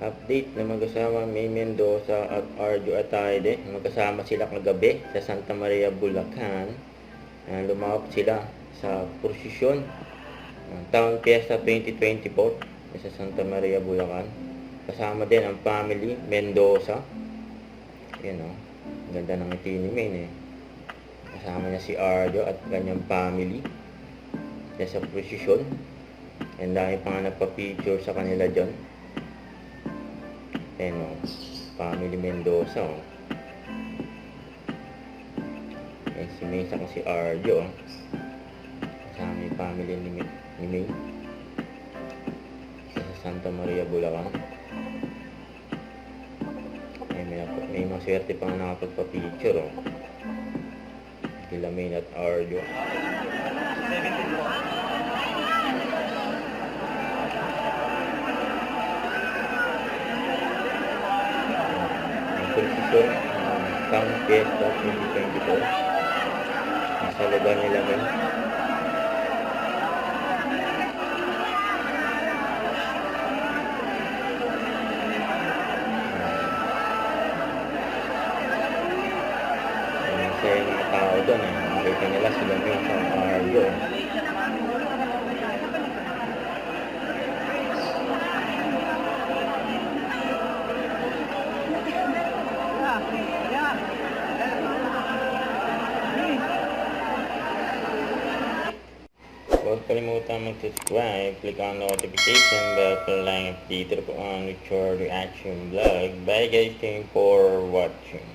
Update na mag-asawa May Mendoza at Arjo Atayde. Magkasama sila kagabi sa Santa Maria, Bulacan. Lumawak sila sa prosesyon ng Town Fiesta 2024 sa Santa Maria, Bulacan. Kasama din ang family Mendoza. Yan o. Ganda ng ngiti ni Maine eh. Kasama niya si Arjo at kanyang family. Yan sa prosesyon. Ang dami pa nga nagpa-picture sa kanila dyan. Ayan o, family Mendoza o. Ayan si May saka si Arjo o. Kasama yung family ni May. Sa Santa Maria, Bulacan. Ayan, may mga swerte pa nga nakapagpa-picture o. Kila May at Arjo. Prosesyon Town Fiesta 2024 nasa lugar nila ngayon. Masaya yung mga tao doon eh. Makita nila sila may sa Arjo. Huwag kalimutan mag-subscribe, click on notification bell para lang update po ang Richard Reaction Vlog. Bye guys, thank you for watching.